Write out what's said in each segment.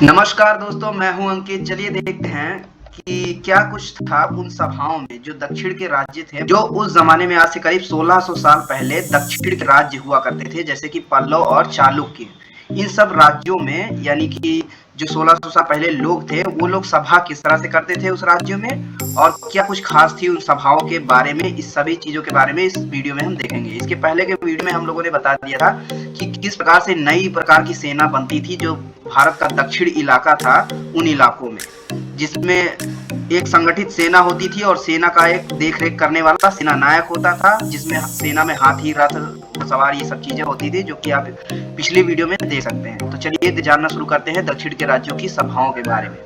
नमस्कार दोस्तों, मैं हूं अंकित। चलिए देखते हैं कि क्या कुछ था उन सभाओं में जो दक्षिण के राज्य थे, जो उस जमाने में आज से करीब 1600 साल पहले दक्षिण के राज्य हुआ करते थे, जैसे कि पल्लव और चालुक्य। इन सब राज्यों में यानी कि जो 1600 साल पहले लोग थे, वो लोग सभा किस तरह से करते थे उस राज्यों में, और क्या कुछ खास थी उन सभाओं के बारे में, इस सभी चीजों के बारे में इस वीडियो में हम देखेंगे। इसके पहले के वीडियो में हम लोगों ने बता दिया था कि किस प्रकार से नई प्रकार की सेना बनती थी जो भारत का दक्षिण इलाका था, उन इलाकों में, जिसमें एक संगठित सेना होती थी और सेना का एक देख रेख करने वाला सेना नायक होता था, जिसमें सेना में हाथी, रथ, सवार ये सब चीजें होती थी, जो कि आप पिछली वीडियो में देख सकते हैं। तो चलिए जानना शुरू करते हैं दक्षिण के राज्यों की सभाओं के बारे में।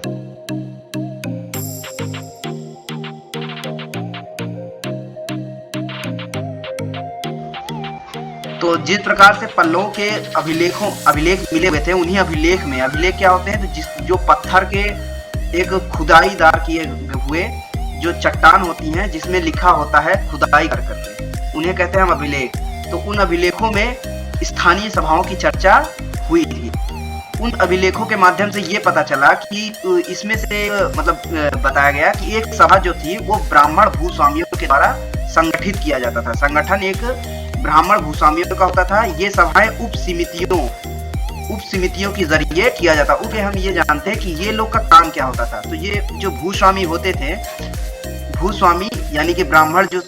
तो जिस प्रकार से पल्लवों के अभिलेख मिले हुए थे, उन्हीं अभिलेख क्या होते हैं, तो जो पत्थर के एक खुदाईदार किए हुए जो चट्टान होती हैं, जिसमें लिखा होता है खुदाई कर करके, उन्हें कहते हैं हम अभिलेख। तो उन अभिलेखों में स्थानीय सभाओं की चर्चा हुई थी। उन अभिलेखों के माध्यम से ये पता चला कि इसमें से मतलब बताया गया कि एक सभा जो थी वो ब्राह्मण भूस्वामियों के द्वारा संगठित किया जाता था। संगठन एक ब्राह्मण भूस्वामियों का होता था। ये सभाएं उप समितियों के जरिए किया जाता। ओके, हम ये जानते हैं कि ये लोग का काम क्या होता था। तो ये जो भूस्वामी होते थे, भूस्वामी यानी कि ब्राह्मण जो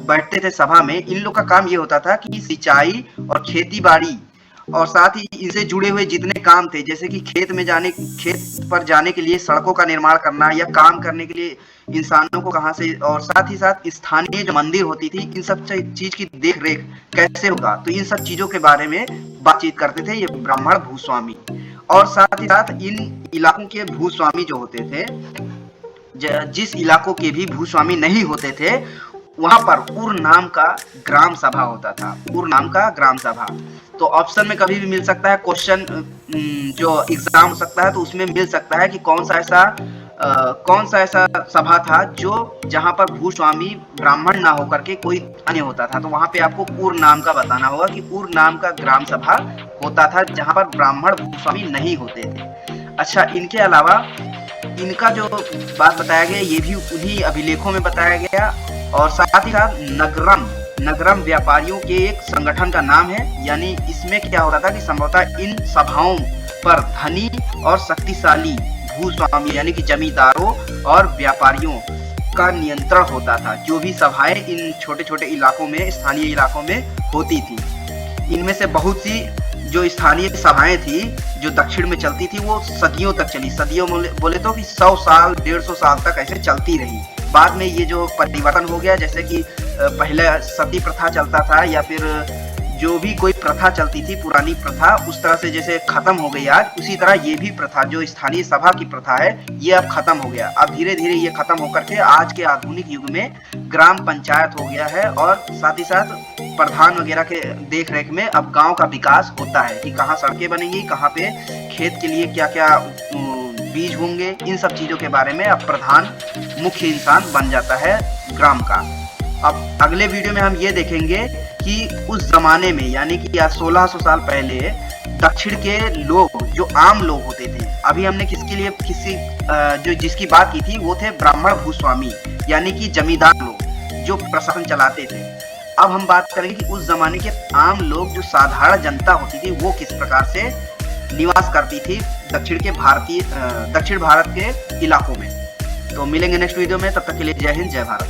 बैठते थे सभा में, इन लोग का काम ये होता था कि सिंचाई और खेती बाड़ी और साथ ही इनसे जुड़े हुए जितने काम थे, जैसे कि खेत पर जाने के लिए सड़कों का निर्माण करना, या काम करने के लिए इंसानों को कहाँ से, और साथ ही साथ स्थानीय जो मंदिर होती थी, इन सब चीज की देख रेख कैसे होगा, तो इन सब चीजों के बारे में बातचीत करते थे ये ब्राह्मण भूस्वामी। और साथ ही साथ इन इलाकों के भूस्वामी जो होते थे, जिस इलाकों के भी भूस्वामी नहीं होते थे, वहां पर उर नाम का ग्राम सभा होता था। उर नाम का ग्राम सभा। तो ऑप्शन में कभी भी मिल सकता है, क्वेश्चन जो एग्जाम हो सकता है तो उसमें मिल सकता है कि कौन सा ऐसा सभा था जो जहां पर भूस्वामी ब्राह्मण ना होकर के कोई अन्य होता था। तो वहां पे आपको उर नाम का बताना होगा कि उर नाम का ग्राम सभा होता था जहां पर ब्राह्मण भूस्वामी नहीं होते थे। अच्छा, इनके अलावा इनका जो बात बताया गया, ये भी उन्हीं अभिलेखों में बताया गया। और साथ ही साथ नगरम व्यापारियों के एक संगठन का नाम है। यानी इसमें क्या होता था कि संभवतः इन सभाओं पर धनी और शक्तिशाली भूस्वामी यानी कि जमींदारों और व्यापारियों का नियंत्रण होता था। जो भी सभाएं इन छोटे छोटे इलाकों में, स्थानीय इलाकों में होती थी, इनमें से बहुत सी जो स्थानीय सभाएं थी जो दक्षिण में चलती थी, वो सदियों तक चली। सदियों बोले तो कि 100 साल 150 साल तक ऐसे चलती रही। बाद में ये जो परिवर्तन हो गया, जैसे कि पहले सती प्रथा चलता था, या फिर जो भी कोई प्रथा चलती थी, पुरानी प्रथा, उस तरह से जैसे खत्म हो गई आज, उसी तरह ये भी प्रथा, जो स्थानीय सभा की प्रथा है, ये अब खत्म हो गया। अब धीरे धीरे ये खत्म होकर के आज के आधुनिक युग में ग्राम पंचायत हो गया है। और साथ ही साथ प्रधान वगैरह के देख रेख में अब गांव का विकास होता है कि कहाँ सड़कें बनेंगी, कहाँ पे खेत के लिए क्या क्या बीज होंगे, इन सब चीजों के बारे में अब प्रधान मुख्य इंसान बन जाता है ग्राम का। अब अगले वीडियो में हम ये देखेंगे कि उस जमाने में, यानी कि आज 1600 साल पहले, दक्षिण के लोग जो आम लोग होते थे, अभी हमने जिसकी बात की थी वो थे ब्राह्मण भूस्वामी यानी कि जमींदार लोग जो प्रशासन चलाते थे। अब हम बात करेंगे कि उस जमाने के आम लोग, जो साधारण जनता होती थी, वो किस प्रकार से निवास करती थी दक्षिण भारत के इलाकों में। तो मिलेंगे नेक्स्ट वीडियो में, तब तक के लिए जय हिंद, जय भारत।